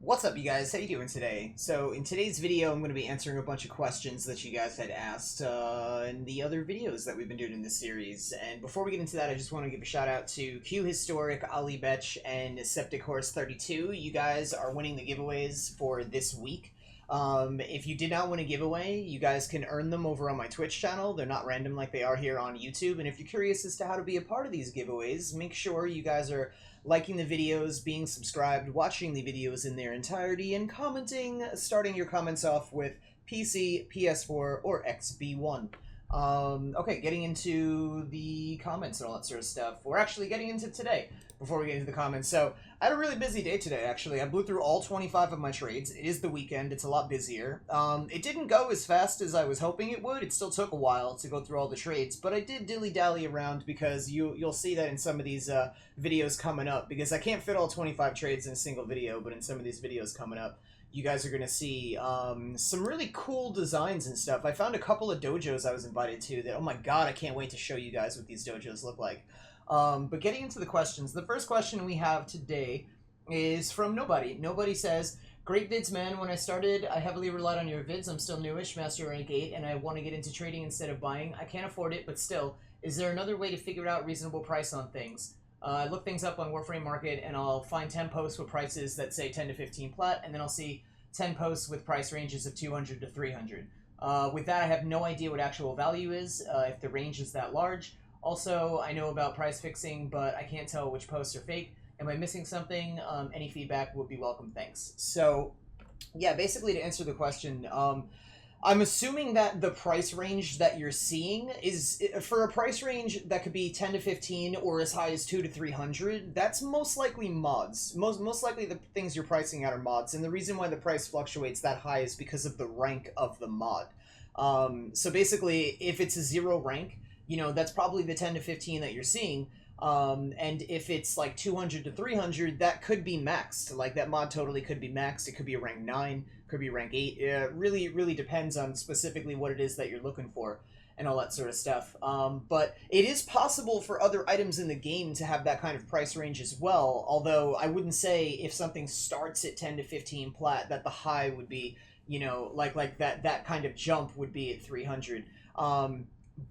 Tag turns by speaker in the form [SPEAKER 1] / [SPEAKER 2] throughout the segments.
[SPEAKER 1] What's up, you guys? How you doing today? So in today's video, I'm going to be answering a bunch of questions that you guys had asked in the other videos that we've been doing in this series. And before we get into that, I just want to give a shout out to Q Historic, Ali Betch, and Septic Horse 32. You guys are winning the giveaways for this week. If you did not win a giveaway, you guys can earn them over on my Twitch channel. They're not random like they are here on YouTube. And if you're curious as to how to be a part of these giveaways, make sure you guys are liking the videos, being subscribed, watching the videos in their entirety, and commenting, starting your comments off with PC, PS4, or XB1. Okay, getting into the comments and all that sort of stuff. We're actually getting into today before we get into the comments. So, I had a really busy day today, actually. I blew through all 25 of my trades. It is the weekend. It's a lot busier. It didn't go as fast as I was hoping it would. It still took a while to go through all the trades, but I did dilly-dally around because you'll see that in some of these videos coming up, because I can't fit all 25 trades in a single video, but in some of these videos coming up, you guys are going to see some really cool designs and stuff. I found a couple of dojos I was invited to that, oh my god, I can't wait to show you guys what these dojos look like. But getting into the questions, the first question we have today is from Nobody. Nobody says, "Great vids, man. When I started, I heavily relied on your vids. I'm still newish, Master Rank 8, and I want to get into trading instead of buying. I can't afford it, but still, is there another way to figure out reasonable price on things? I look things up on Warframe Market, and I'll find 10 posts with prices that say 10 to 15 plat, and then I'll see 10 posts with price ranges of 200 to 300. With that, I have no idea what actual value is, if the range is that large. Also, I know about price fixing, but I can't tell which posts are fake. Am I missing something? Any feedback would be welcome, thanks." So, yeah, basically to answer the question, I'm assuming that the price range that you're seeing is, for a price range that could be 10 to 15 or as high as 2 to 300, that's most likely mods. Most likely the things you're pricing out are mods, and the reason why the price fluctuates that high is because of the rank of the mod. So basically, if it's a 0 rank, you know, that's probably the 10 to 15 that you're seeing. And if it's like 200 to 300, that could be maxed. Like, that mod totally could be maxed. It could be a rank 9, could be rank 8. It really depends on specifically what it is that you're looking for and all that sort of stuff. But it is possible for other items in the game to have that kind of price range as well, although I wouldn't say if something starts at 10 to 15 plat that the high would be, you know, like that kind of jump would be at 300.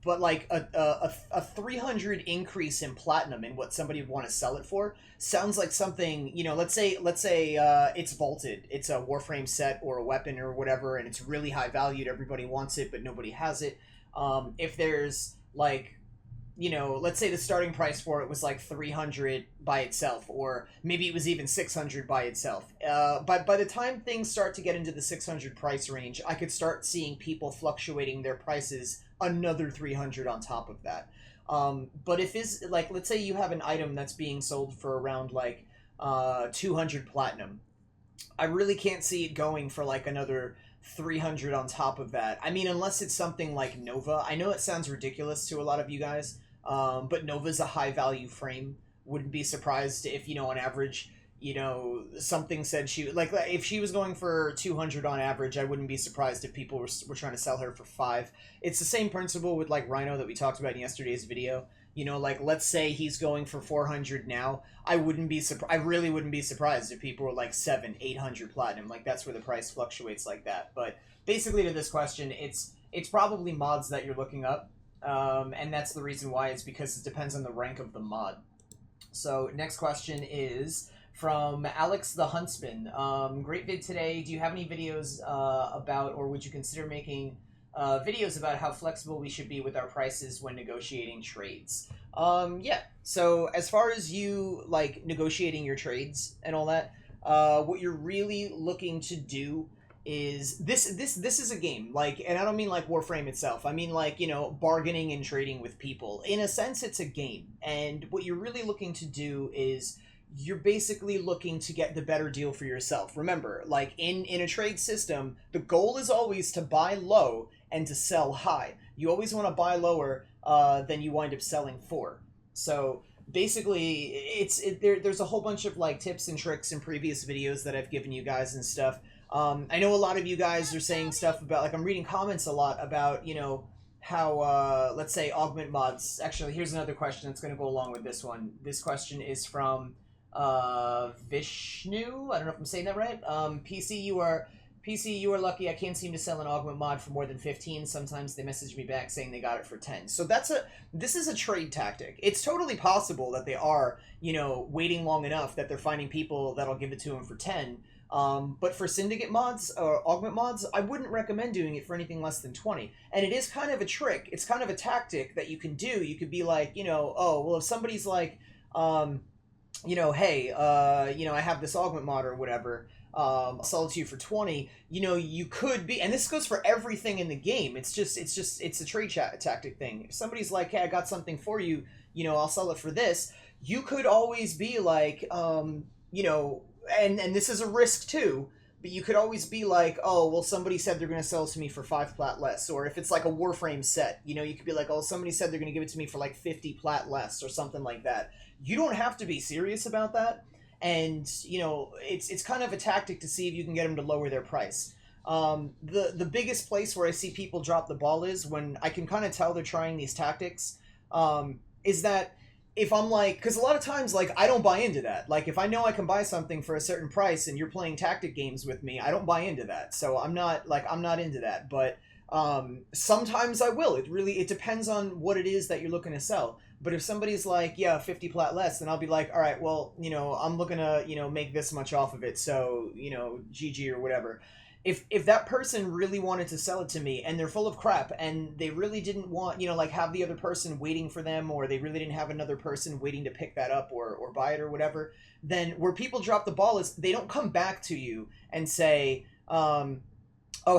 [SPEAKER 1] But like a 300 increase in platinum in what somebody would want to sell it for sounds like something, you know, let's say it's vaulted, it's a Warframe set or a weapon or whatever, and it's really high valued, everybody wants it but nobody has it. If there's like, you know, let's say the starting price for it was like 300 by itself, or maybe it was even 600 by itself. But by the time things start to get into the 600 price range, I could start seeing people fluctuating their prices another 300 on top of that. But if is like, let's say you have an item that's being sold for around like 200 platinum, I really can't see it going for like another 300 on top of that. I mean, unless it's something like Nova. I know it sounds ridiculous to a lot of you guys, but Nova's a high value frame. Wouldn't be surprised if, you know, on average, you know, something said she, like, if she was going for 200 on average, I wouldn't be surprised if people were trying to sell her for 5. It's the same principle with like Rhino that we talked about in yesterday's video. You know, like, let's say he's going for 400 now. I really wouldn't be surprised if people were like 700, 800 platinum. Like, that's where the price fluctuates like that. But basically, to this question, it's probably mods that you're looking up, and that's the reason why. It's because it depends on the rank of the mod. So next question is from Alex the Huntsman. Great vid today. Do you have any videos about, or would you consider making videos about how flexible we should be with our prices when negotiating trades? Yeah. So as far as you like negotiating your trades and all that, what you're really looking to do is this is a game, like, and I don't mean like Warframe itself. I mean, like, you know, bargaining and trading with people. In a sense, it's a game, and what you're really looking to do is you're basically looking to get the better deal for yourself. Remember, like, in a trade system, the goal is always to buy low and to sell high. You always want to buy lower than you wind up selling for. So basically, there's a whole bunch of like tips and tricks in previous videos that I've given you guys and stuff. I know a lot of you guys are saying stuff about, like, I'm reading comments a lot about, you know, how, let's say, augment mods. Actually, here's another question that's going to go along with this one. This question is from Vishnu. I don't know if I'm saying that right. PC, you are lucky. I can't seem to sell an augment mod for more than 15. Sometimes they message me back saying they got it for 10. So this is a trade tactic. It's totally possible that they are, waiting long enough that they're finding people that'll give it to them for 10. But for syndicate mods or augment mods, I wouldn't recommend doing it for anything less than 20. And it is kind of a trick. It's kind of a tactic that you can do. You could be like, oh, well, if somebody's like, hey, I have this augment mod or whatever, I'll sell it to you for 20. You could be, and this goes for everything in the game. It's a trade tactic thing. If somebody's like, hey, I got something for you, I'll sell it for this. You could always be like, and this is a risk too, but you could always be like, oh, well, somebody said they're going to sell it to me for 5 plat less. Or if it's like a Warframe set, you could be like, oh, somebody said they're going to give it to me for like 50 plat less or something like that. You don't have to be serious about that. And, it's kind of a tactic to see if you can get them to lower their price. The biggest place where I see people drop the ball is when I can kind of tell they're trying these tactics, is that if I'm like, because a lot of times, like, I don't buy into that. Like, if I know I can buy something for a certain price and you're playing tactic games with me, I don't buy into that. So I'm not into that. But sometimes I will. It depends on what it is that you're looking to sell. But if somebody's like, yeah, 50 plat less, then I'll be like, all right, well, I'm looking to, make this much off of it. So, GG or whatever. If that person really wanted to sell it to me and they're full of crap and they really didn't want, have the other person waiting for them, or they really didn't have another person waiting to pick that up or buy it or whatever, then where people drop the ball is they don't come back to you and say, oh,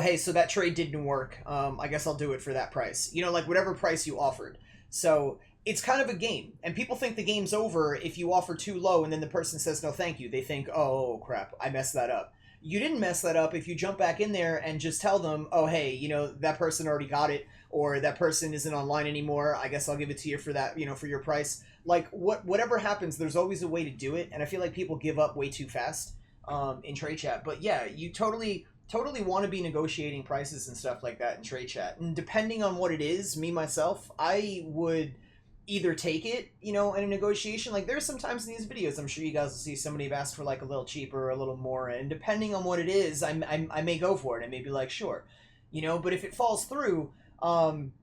[SPEAKER 1] hey, so that trade didn't work. I guess I'll do it for that price. Whatever price you offered. So it's kind of a game, and people think the game's over if you offer too low and then the person says no thank you. They think, oh crap, I messed that up. You didn't mess that up if you jump back in there and just tell them, oh, hey, that person already got it, or that person isn't online anymore. I guess I'll give it to you for that, for your price. Like, whatever happens, there's always a way to do it, and I feel like people give up way too fast in trade chat. But yeah, you totally want to be negotiating prices and stuff like that in trade chat. And depending on what it is, me, myself, I would either take it, in a negotiation. Like, there's sometimes in these videos, I'm sure you guys will see somebody have asked for like a little cheaper or a little more, and depending on what it is, I may go for it. I may be like, sure, but if it falls through, I'm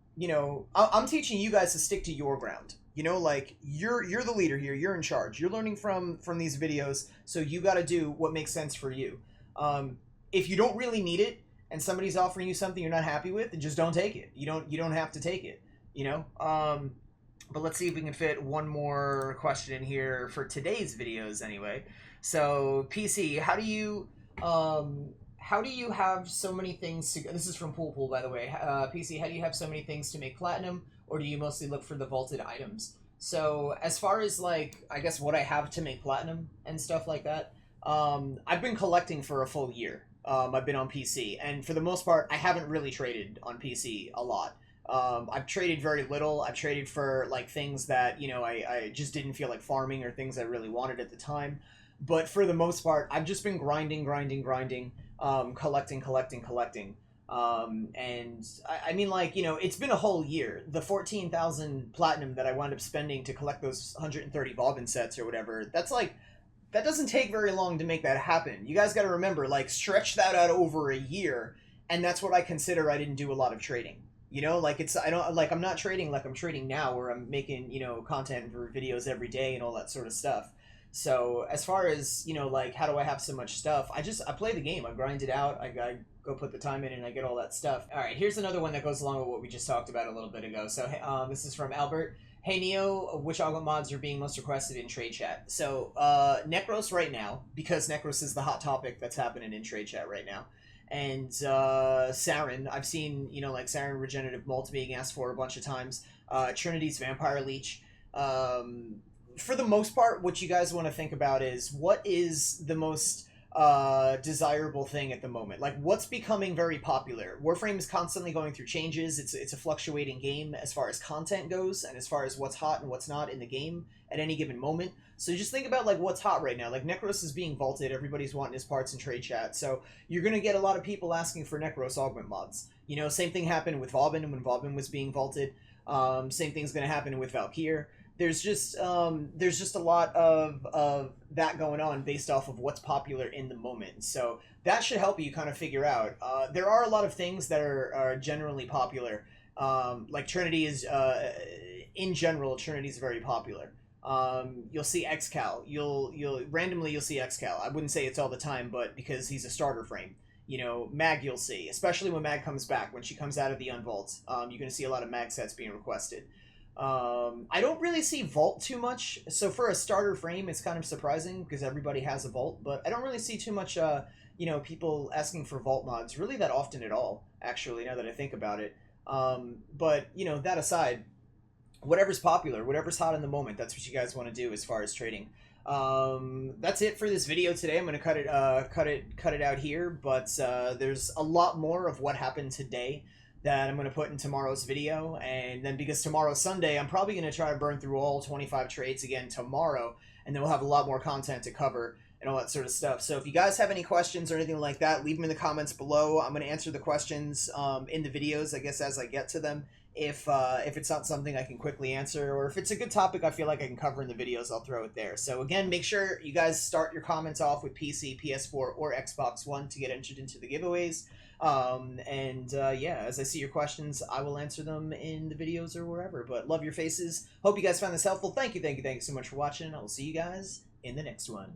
[SPEAKER 1] teaching you guys to stick to your ground. Like, you're the leader here, you're in charge, you're learning from these videos, so you got to do what makes sense for you. If you don't really need it and somebody's offering you something you're not happy with, then just don't take it. You don't have to take it, But let's see if we can fit one more question in here for today's videos anyway. So, PC, how do you have so many things to... This is from Pool, by the way. PC, how do you have so many things to make platinum, or do you mostly look for the vaulted items? So, as far as, like, I guess what I have to make platinum and stuff like that, I've been collecting for a full year. I've been on PC, and for the most part, I haven't really traded on PC a lot. I've traded very little. I've traded for like things that, I just didn't feel like farming, or things I really wanted at the time. But for the most part, I've just been grinding, collecting. And I mean, like, it's been a whole year. The 14,000 platinum that I wound up spending to collect those 130 Bobbin sets or whatever, that doesn't take very long to make that happen. You guys got to remember, like, stretch that out over a year, and that's what I consider I didn't do a lot of trading. I'm not trading like I'm trading now, where I'm making, content for videos every day and all that sort of stuff. So as far as, like, how do I have so much stuff? I play the game. I grind it out. I go put the time in and I get all that stuff. All right, here's another one that goes along with what we just talked about a little bit ago. So this is from Albert. Hey Neo, which augment mods are being most requested in trade chat? So Necros right now, because Necros is the hot topic that's happening in trade chat right now. And Saren, I've seen, like Saren Regenerative Molt being asked for a bunch of times. Trinity's Vampire Leech. For the most part, what you guys want to think about is, what is the most desirable thing at the moment? Like, what's becoming very popular? Warframe is constantly going through changes. It's a fluctuating game as far as content goes, and as far as what's hot and what's not in the game at any given moment. So just think about, like, what's hot right now. Like, Necros is being vaulted. Everybody's wanting his parts in trade chat. So you're going to get a lot of people asking for Necros augment mods. Same thing happened with Vauban when Vauban was being vaulted. Same thing's going to happen with Valkyr. there's just a lot of that going on based off of what's popular in the moment. So that should help you kind of figure out. There are a lot of things that are generally popular. Like Trinity is in general, Trinity is very popular. You'll see XCal. You'll randomly you'll see XCal. I wouldn't say it's all the time, but because he's a starter frame. You know, Mag you'll see, especially when Mag comes back, when she comes out of the Unvault. You're going to see a lot of Mag sets being requested. I don't really see Vault too much, so for a starter frame, it's kind of surprising because everybody has a Vault, but I don't really see too much, you know, people asking for Vault mods really that often at all, actually, now that I think about it. But, you know, that aside, whatever's popular, whatever's hot in the moment, that's what you guys want to do as far as trading. That's it for this video today. I'm gonna cut it out here, but there's a lot more of what happened today that I'm going to put in tomorrow's video, and then because tomorrow's Sunday, I'm probably going to try to burn through all 25 trades again tomorrow, and then we'll have a lot more content to cover and all that sort of stuff. So if you guys have any questions or anything like that, leave them in the comments below. I'm going to answer the questions in the videos, I guess, as I get to them. If it's not something I can quickly answer, or if it's a good topic I feel like I can cover in the videos, I'll throw it there. So again, make sure you guys start your comments off with PC, PS4, or Xbox One to get entered into the giveaways. Yeah, as I see your questions, I will answer them in the videos or wherever. But love your faces. Hope you guys found this helpful. Thank you so much for watching. I will see you guys in the next one.